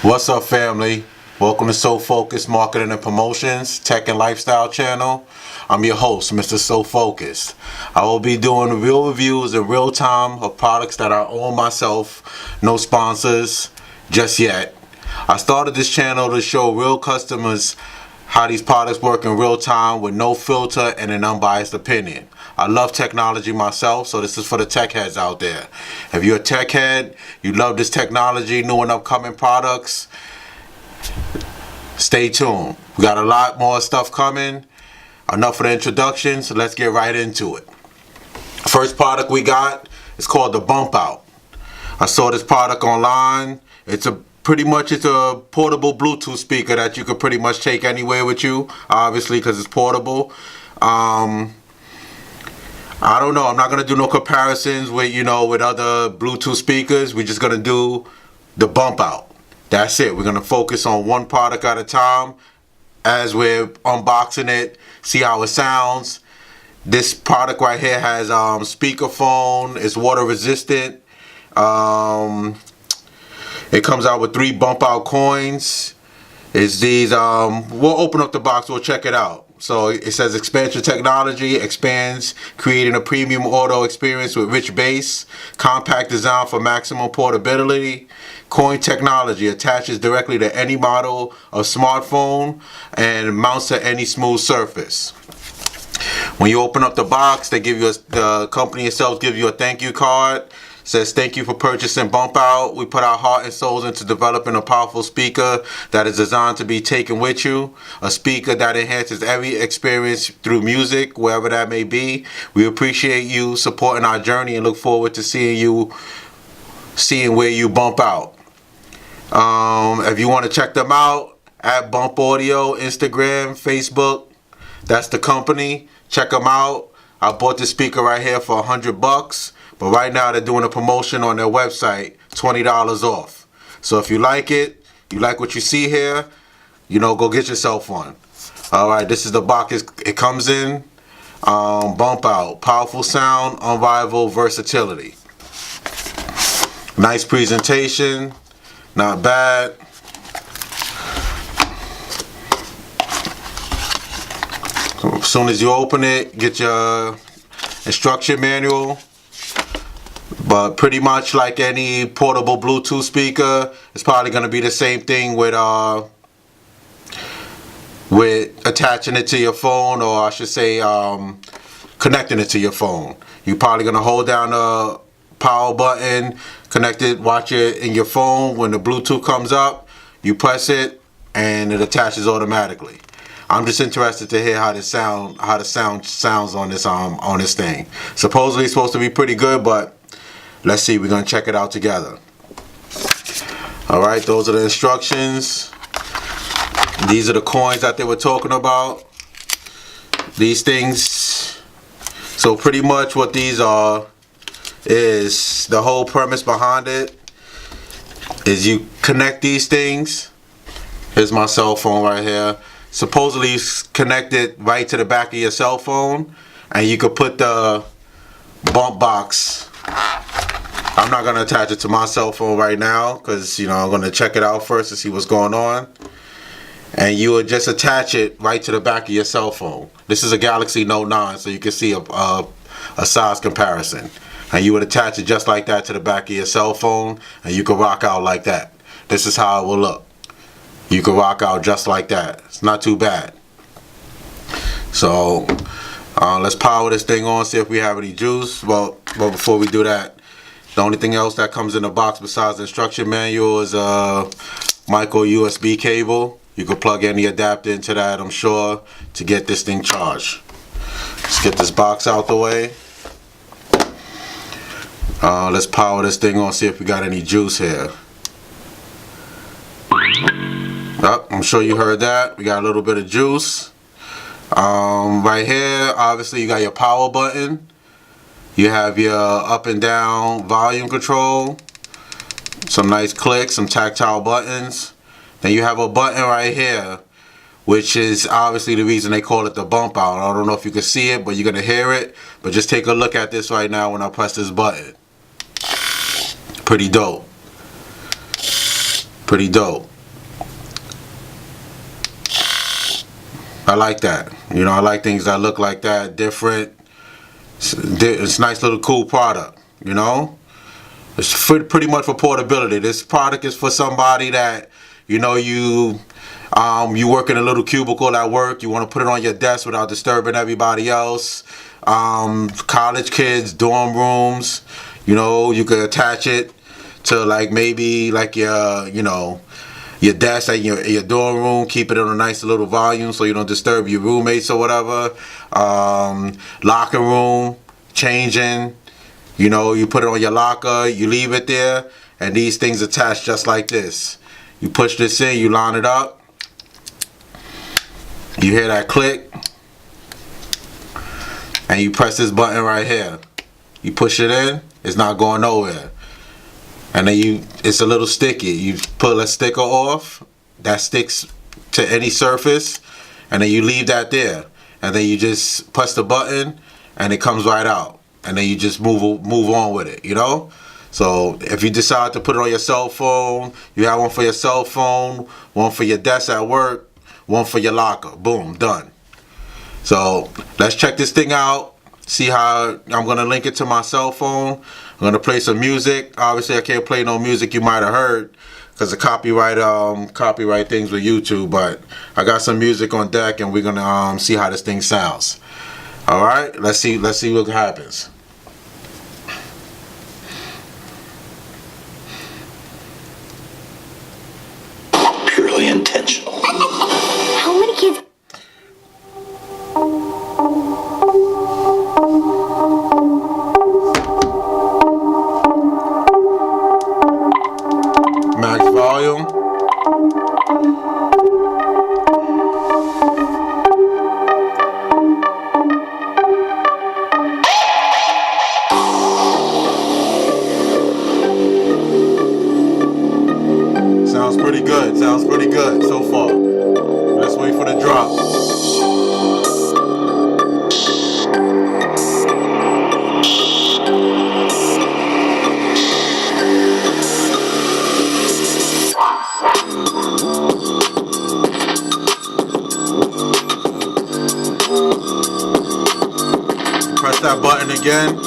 What's up, family? Welcome to So Focused Marketing and Promotions Tech and Lifestyle channel. I'm your host, Mr. So Focused. I will be doing real reviews in real time of products that I own myself. No sponsors just yet. I started this channel to show real customers how these products work in real time with no filter and an unbiased opinion. I love technology myself, so this is for the tech heads out there. If you're a tech head, you love this technology, new and upcoming products, stay tuned. We got a lot more stuff coming. Enough of the introductions, so let's get right into it. First product we got is called the Bumpout. I saw this product online. It's a portable Bluetooth speaker that you could pretty much take anywhere with you, obviously, because it's portable. I don't know. I'm not gonna do no comparisons with other Bluetooth speakers. We're just gonna do the Bumpout. That's it. We're gonna focus on one product at a time as we're unboxing it. See how it sounds. This product right here has speakerphone. It's water resistant. It comes out with 3 Bumpout coins. It's these. We'll open up the box. We'll check it out. So it says expansion technology expands, creating a premium audio experience with rich bass, compact design for maximum portability. Coin technology attaches directly to any model of smartphone and mounts to any smooth surface. When you open up the box, they give you the company itself gives you a thank you card. Says thank you for purchasing Bumpout. We put our heart and souls into developing a powerful speaker that is designed to be taken with you. A speaker that enhances every experience through music, wherever that may be. We appreciate you supporting our journey and look forward to seeing where you bump out. If you want to check them out, at Bump Audio, Instagram, Facebook, that's the company. Check them out. I bought this speaker right here for $100. But right now they're doing a promotion on their website, $20 off. So if you like it, you like what you see here, go get yourself one. Alright, this is the box it comes in. Bumpout, powerful sound, unrivaled versatility. Nice presentation, not bad. So as soon as you open it, get your instruction manual. But pretty much like any portable Bluetooth speaker, it's probably going to be the same thing with attaching it to your phone, or I should say connecting it to your phone. You're probably going to hold down the power button, connect it, watch it in your phone. When the Bluetooth comes up, you press it and it attaches automatically. I'm just interested to hear how the sound sounds on this thing. Supposedly it's supposed to be pretty good, but let's see. We're gonna check it out together. All right, those are the instructions. These are the coins that they were talking about. These things. So pretty much what these are is the whole premise behind it is you connect these things. Here's my cell phone right here. Supposedly it's connected right to the back of your cell phone, and you could put the bump box. I'm not going to attach it to my cell phone right now because I'm going to check it out first to see what's going on. And you would just attach it right to the back of your cell phone. This is a Galaxy Note 9, so you can see a size comparison. And you would attach it just like that to the back of your cell phone, and you could rock out like that. This is how it will look. You can rock out just like that. It's not too bad. So let's power this thing on, see if we have any juice. Well, before we do that, the only thing else that comes in the box besides the instruction manual is a micro USB cable. You can plug any adapter into that, I'm sure, to get this thing charged. Let's get this box out the way. Let's power this thing on, see if we got any juice here. I'm sure you heard that. We got a little bit of juice. Right here, obviously you got your power button. You have your up and down volume control. Some nice clicks, some tactile buttons. Then you have a button right here, which is obviously the reason they call it the Bumpout. I don't know if you can see it, but you're going to hear it. But just take a look at this right now when I press this button. Pretty dope. Pretty dope. I like that. You know, I like things that look like that, different. It's a nice little cool product, you know. It's pretty much for portability. This product is for somebody that, you know, you work in a little cubicle at work. You want to put it on your desk without disturbing everybody else. College kids, dorm rooms. You know, you could attach it to like maybe like your, you know, your desk at your dorm room. Keep it on a nice little volume so you don't disturb your roommates or whatever. Locker room, changing. You know, you put it on your locker, you leave it there, and these things attach just like this. You push this in, you line it up. You hear that click, and you press this button right here. You push it in, it's not going nowhere. And then it's a little sticky. You pull a sticker off, that sticks to any surface, and then you leave that there. And then you just press the button, and it comes right out. And then you just move on with it, you know? So if you decide to put it on your cell phone, you have one for your cell phone, one for your desk at work, one for your locker. Boom, done. So let's check this thing out. See how I'm going to link it to my cell phone. I'm going to play some music. Obviously, I can't play no music you might have heard because of copyright things with YouTube. But I got some music on deck, and we're going to see how this thing sounds. All right, let's see what happens. Purely intentional. How many kids? Max volume. Sounds pretty good so far. Let's wait for the drop. Press that button again.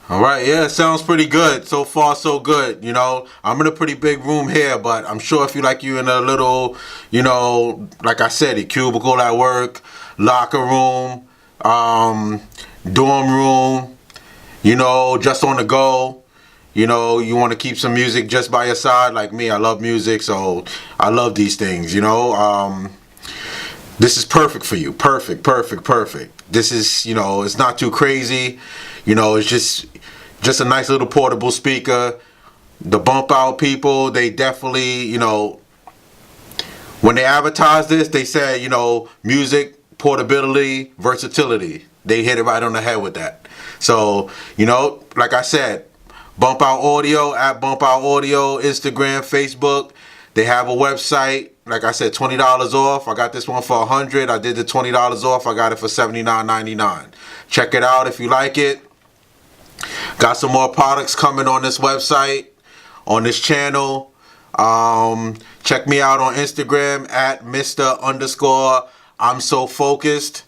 Alright, yeah, it sounds pretty good. So far, so good. You know, I'm in a pretty big room here, but I'm sure if you're in a little, you know, like I said, a cubicle at work, locker room, dorm room, you know, just on the go. You know, you want to keep some music just by your side. Like me, I love music, so I love these things, you know. This is perfect for you. Perfect. This is, you know, it's not too crazy. You know, it's just a nice little portable speaker. The Bumpout people, they definitely, you know, when they advertise this, they say, you know, music, portability, versatility. They hit it right on the head with that. So, you know, like I said, Bumpout Audio, at Bumpout Audio, Instagram, Facebook. They have a website. Like I said, $20 off. I got this one for $100. I did the $20 off. I got it for $79.99. Check it out if you like it. Got some more products coming on this website, on this channel. Check me out on Instagram at Mr_I'm so focused.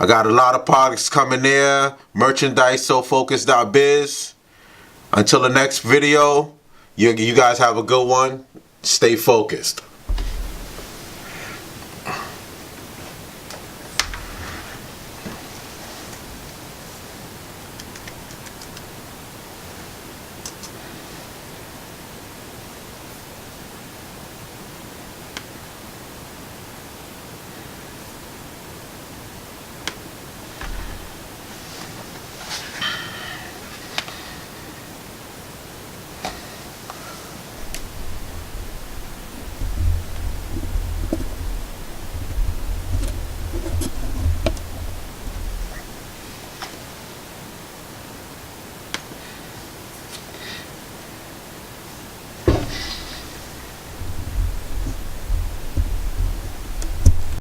I got a lot of products coming there. Merchandise, SOFOCUSED.BIZ. Until the next video, you guys have a good one. Stay focused.